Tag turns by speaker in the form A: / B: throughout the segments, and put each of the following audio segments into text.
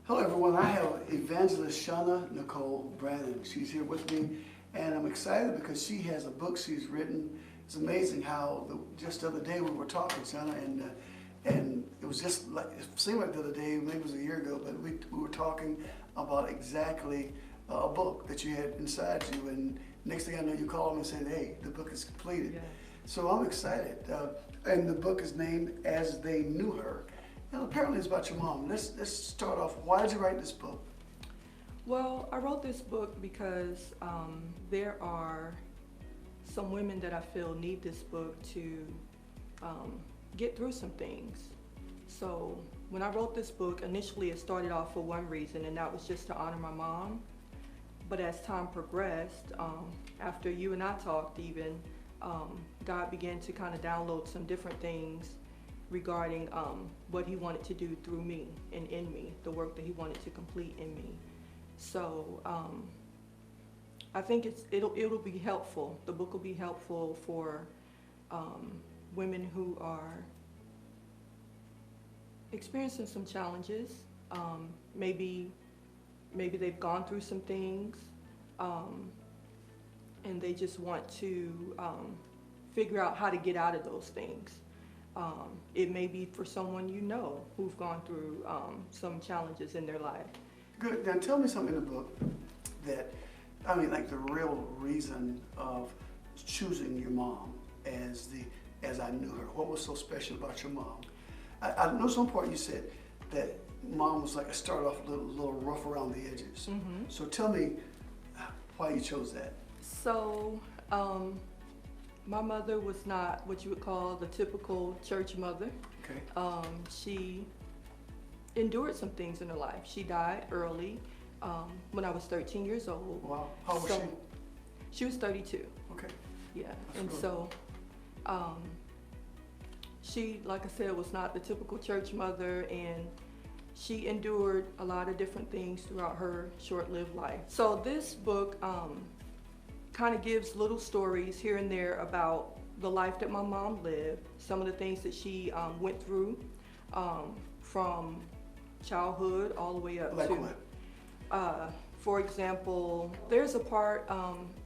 A: Hello everyone, I have evangelist Shawna Nicole Brandon. She's here with me and I'm excited because she has a book she's written. It's amazing how just the other day we were talking, Shawna, and it was just like, it seemed like the other day, maybe it was a year ago, but we were talking about exactly a book that you had inside you, and next thing I know you called me and said, hey, the book is completed.
B: Yes.
A: So I'm excited. And the book is named As They Knew Her. And apparently it's about your mom. Let's start off. Why did you write this book?
B: Well, I wrote this book because there are some women that I feel need this book to get through some things. So when I wrote this book, initially it started off for one reason, and that was just to honor my mom. But as time progressed, after you and I talked even, God began to kind of download some different things regarding what he wanted to do through me and in me, the work that he wanted to complete in me. So I think it'll be helpful. The book will be helpful for women who are experiencing some challenges. Maybe they've gone through some things and they just want to figure out how to get out of those things. It may be for someone you know who've gone through some challenges in their life.
A: Good. Now tell me something in the book that, I mean, like the real reason of choosing your mom as I knew her. What was so special about your mom? I know some part you said that mom was like, started off a little rough around the edges.
B: Mm-hmm.
A: So tell me why you chose that.
B: So, my mother was not what you would call the typical church mother.
A: Okay.
B: She endured some things in her life. She died early when I was 13 years old.
A: Wow. How old was
B: So,
A: she?
B: She was 32.
A: Okay.
B: Yeah.
A: That's
B: And
A: good.
B: so she, like I said, was not the typical church mother, and she endured a lot of different things throughout her short-lived life. So this book kind of gives little stories here and there about the life that my mom lived, some of the things that she went through from childhood all the way up
A: Like
B: to
A: what?
B: for example, there's a part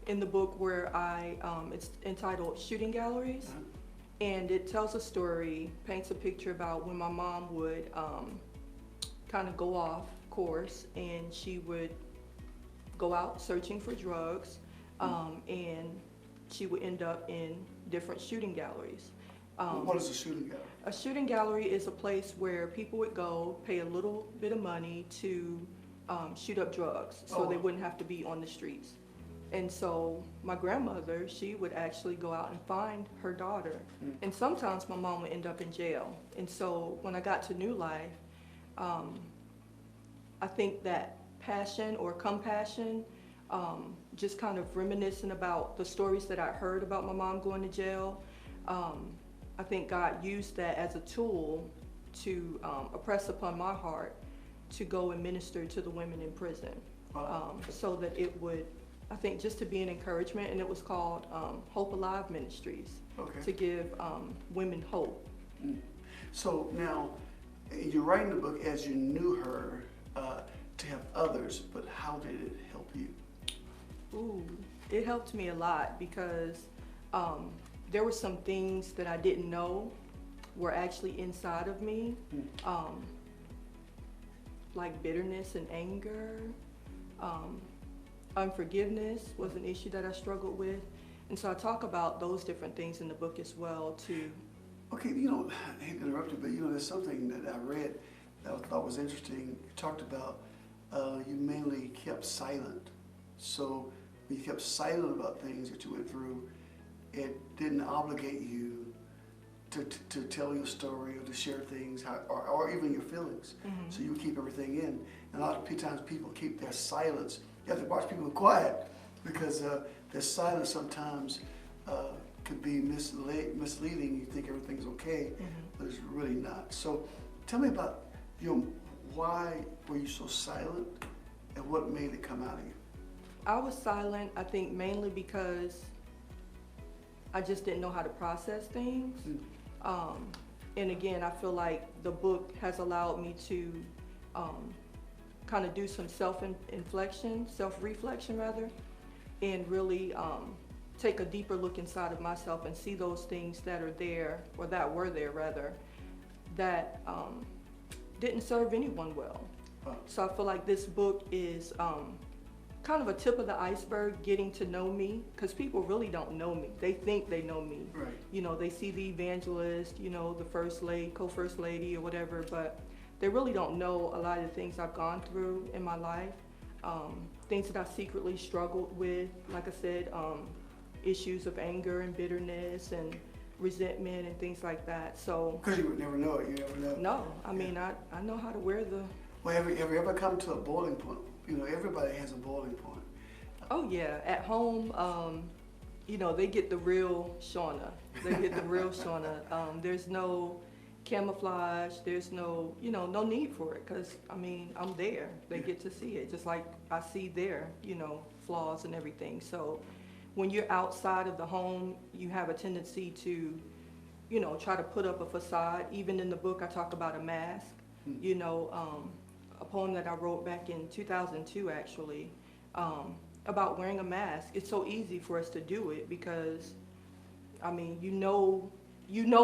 B: in the book where it's entitled Shooting Galleries.
A: Uh-huh.
B: And it tells a story, paints a picture about when my mom would kind of go off course, and she would go out searching for drugs, and she would end up in different shooting galleries.
A: What is a shooting gallery?
B: A shooting gallery is a place where people would go, pay a little bit of money to shoot up drugs, so they wouldn't have to be on the streets. And so my grandmother, she would actually go out and find her daughter. And sometimes my mom would end up in jail. And so when I got to New Life, I think that passion or compassion, just kind of reminiscing about the stories that I heard about my mom going to jail, I think God used that as a tool to impress upon my heart to go and minister to the women in prison. So that it would, I think, just to be an encouragement, and it was called Hope Alive Ministries, to give women hope.
A: So now, you're writing the book as you knew her to help others, but how did it help you?
B: Ooh, it helped me a lot because there were some things that I didn't know were actually inside of me, like bitterness and anger. Unforgiveness was an issue that I struggled with. And so I talk about those different things in the book as well too.
A: Okay, you know, I hate to interrupt you, but you know, there's something that I read that I thought was interesting. You talked about you mainly kept silent. So when you kept silent about things that you went through, it didn't obligate you to tell your story or to share things, or even your feelings.
B: Mm-hmm.
A: So you keep everything in. And a lot of times people keep their silence. You have to watch people quiet because their silence sometimes could be misleading. You think everything's okay, but it's really not. So tell me about why were you so silent and what made it come out of you?
B: I was silent, I think, mainly because I just didn't know how to process things. And again, I feel like the book has allowed me to kind of do some self-reflection rather, and really take a deeper look inside of myself and see those things that are there, or that were there rather, that didn't serve anyone well. So I feel like this book is kind of a tip of the iceberg, getting to know me, because people really don't know me. They think they know me.
A: Right.
B: You know, they see the evangelist, you know, the first lady, co-first lady or whatever, but they really don't know a lot of the things I've gone through in my life, things that I secretly struggled with, like I said, issues of anger and bitterness and resentment and things like that. So
A: Because you would never know it, you never know.
B: no, I mean, I know how to wear the.
A: Well, have you ever come to a boiling point? You know, everybody has a boiling point.
B: Oh yeah, at home, you know, they get the real Shawna. They get the real Shawna. There's no camouflage. There's no, you know, no need for it, because I mean, I'm there. They get to see it, just like I see their, you know, flaws and everything. So when you're outside of the home, you have a tendency to, you know, try to put up a facade. Even in the book, I talk about a mask. You know, a poem that I wrote back in 2002, actually, about wearing a mask. It's so easy for us to do it because, I mean, you know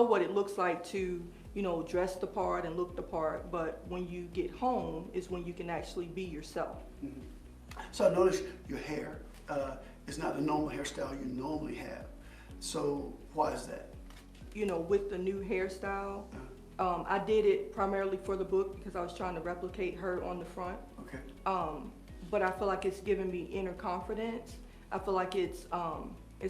B: what it looks like to, you know, dress the part and look the part, but when you get home is when you can actually be yourself.
A: Mm-hmm. So I noticed your hair is not the normal hairstyle you normally have. So why is that?
B: You know, with the new hairstyle, I did it primarily for the book because I was trying to replicate her on the front.
A: Okay.
B: But I feel like it's given me inner confidence. I feel like it's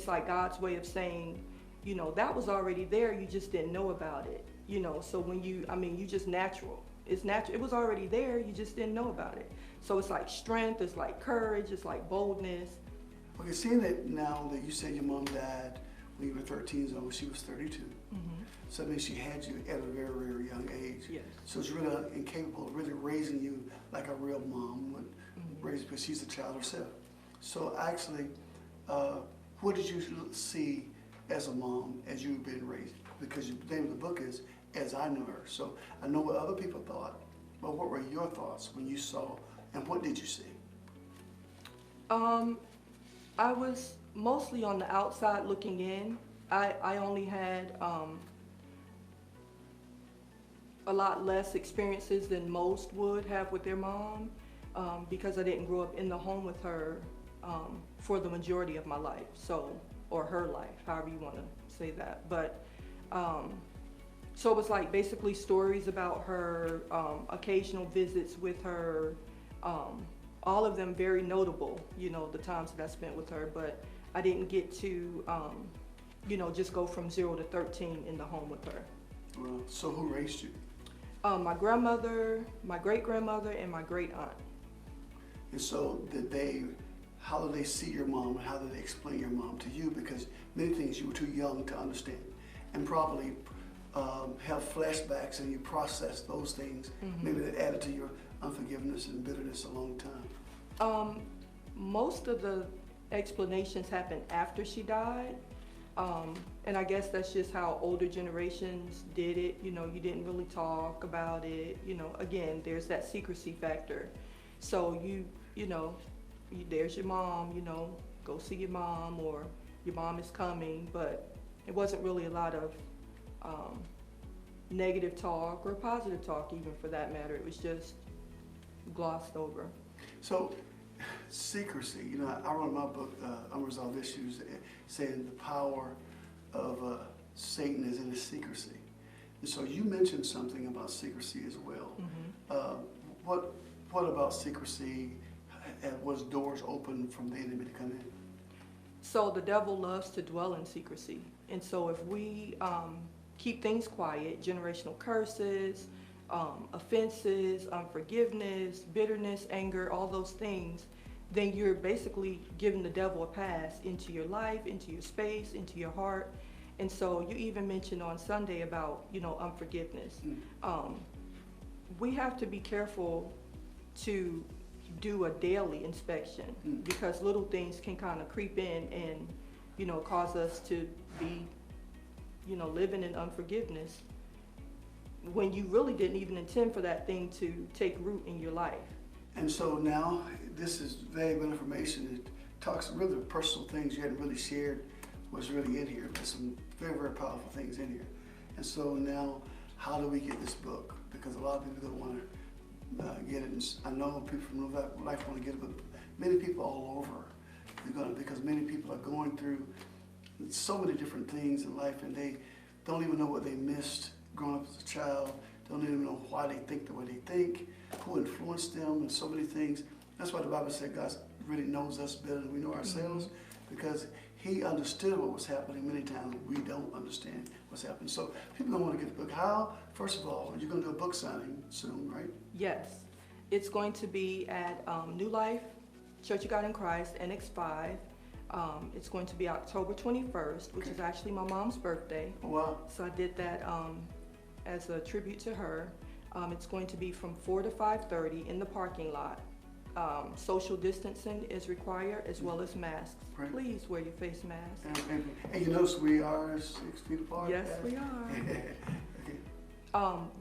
B: like God's way of saying, you know, that was already there, you just didn't know about it. You know, so when you just natural. It's natural. It was already there, you just didn't know about it. So it's like strength, it's like courage, it's like boldness.
A: Okay, seeing that now that you said your mom died when you were 13 years old, she was 32.
B: Mm-hmm.
A: So that means she had you at a very, very young age.
B: Yes.
A: So it's really incapable of really raising you like a real mom would raise, because she's a child herself. So actually, what did you see as a mom as you've been raised? Because the name of the book is As I Knew Her. So I know what other people thought, but what were your thoughts when you saw, and what did you see?
B: I was mostly on the outside looking in. I only had a lot less experiences than most would have with their mom, because I didn't grow up in the home with her for the majority of my life, so, or her life, however you want to say that. But so it was like basically stories about her, occasional visits with her, all of them very notable, you know, the times that I spent with her, but I didn't get to, you know, just go from 0 to 13 in the home with her.
A: Well, so who raised you?
B: My grandmother, my great-grandmother, and my great-aunt.
A: And so how did they see your mom, and how did they explain your mom to you? Because many things you were too young to understand, and probably have flashbacks, and you process those things. Maybe that added to your unforgiveness and bitterness a long time.
B: Most of the explanations happened after she died. And I guess that's just how older generations did it. You know, you didn't really talk about it. You know, again, there's that secrecy factor. So you know, there's your mom, you know, go see your mom, or your mom is coming. But it wasn't really a lot of negative talk or positive talk, even for that matter. It was just glossed over.
A: So secrecy, you know, I wrote my book, Unresolved Issues, saying the power of Satan is in his secrecy. And so you mentioned something about secrecy as well. What about secrecy was doors open from the enemy to come in?
B: So the devil loves to dwell in secrecy. And so if we keep things quiet, generational curses, offenses, unforgiveness, bitterness, anger, all those things, then you're basically giving the devil a pass into your life, into your space, into your heart. And so you even mentioned on Sunday about, you know, unforgiveness. We have to be careful to do a daily inspection, because little things can kind of creep in and, you know, cause us to be, you know, living in unforgiveness when you really didn't even intend for that thing to take root in your life.
A: And so now, this is valuable information. It talks really personal things you hadn't really shared was really in here. There's some very, very powerful things in here. And so now, how do we get this book? Because a lot of people don't want to get it. And I know people from New Life want to get it, but many people all over are going to, because many people are going through so many different things in life, and they don't even know what they missed growing up as a child, don't even know why they think the way they think, who influenced them, and so many things. That's why the Bible said God really knows us better than we know ourselves, because he understood what was happening many times we don't understand what's happening. So people don't want to get the book. How? First of all, you're going to do a book signing soon, right?
B: Yes. It's going to be at New Life, Church of God in Christ, NX5. It's going to be October 21st, which is actually my mom's birthday.
A: Oh, wow.
B: So I did that as a tribute to her. It's going to be from 4 to 5:30 in the parking lot. Social distancing is required, as well as masks.
A: Right.
B: Please wear your face mask.
A: And you notice we are 6 feet apart?
B: Yes, we are.
A: Okay.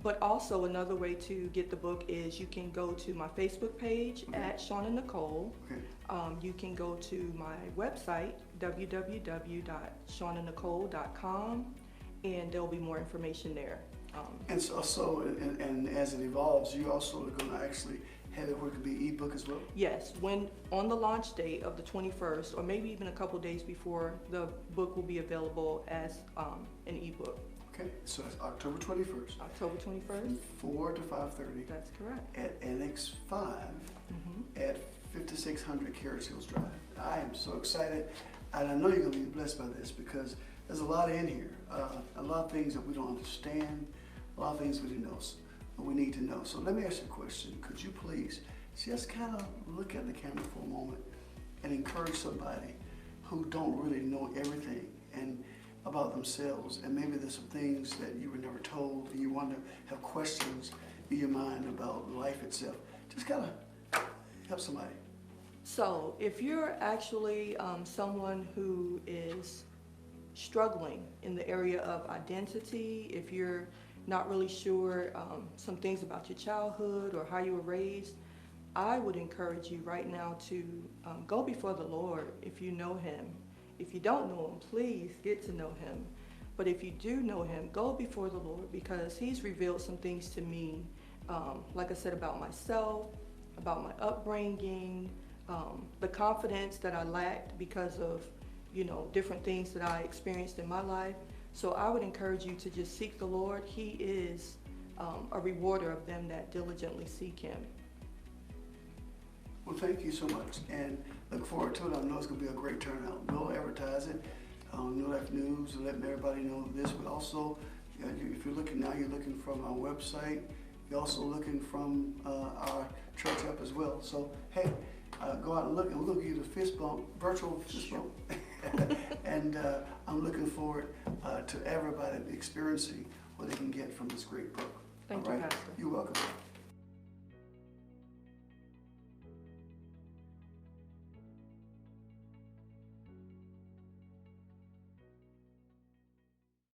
B: But also another way to get the book is you can go to my Facebook page at Shawna Nicole.
A: Okay.
B: You can go to my website, www.shawnanicole.com, and there'll be more information there.
A: And so and as it evolves, you also are going to actually have it where it could be ebook as well?
B: Yes, when on the launch date of the 21st, or maybe even a couple days before, the book will be available as an ebook.
A: Okay, so it's October 21st.
B: October 21st?
A: From 4 to 5:30.
B: That's correct.
A: At NX5 at 5600 Carriage Hills Drive. I am so excited, and I know you're going to be blessed by this, because there's a lot in here, a lot of things that we don't understand, a lot of things we need to know. So let me ask you a question. Could you please just kind of look at the camera for a moment and encourage somebody who don't really know everything and about themselves, and maybe there's some things that you were never told and you want to have questions in your mind about life itself. Just kind of help somebody.
B: So if you're actually someone who is struggling in the area of identity, if you're not really sure some things about your childhood or how you were raised, I would encourage you right now to go before the Lord if you know him. If you don't know him, please get to know him. But if you do know him, go before the Lord, because he's revealed some things to me, like I said, about myself, about my upbringing, the confidence that I lacked because of, different things that I experienced in my life. So I would encourage you to just seek the Lord. He is a rewarder of them that diligently seek him.
A: Well, thank you so much, and look forward to it. I know it's going to be a great turnout. We'll advertise it on New Life News and let everybody know this, but also, if you're looking now, you're looking from our website. You're also looking from our church app as well. So, hey, go out and look, and we're going to give you the fist bump, virtual fist bump. And I'm looking forward to everybody experiencing what they can get from this great book.
B: Thank you, Pastor.
A: You're welcome.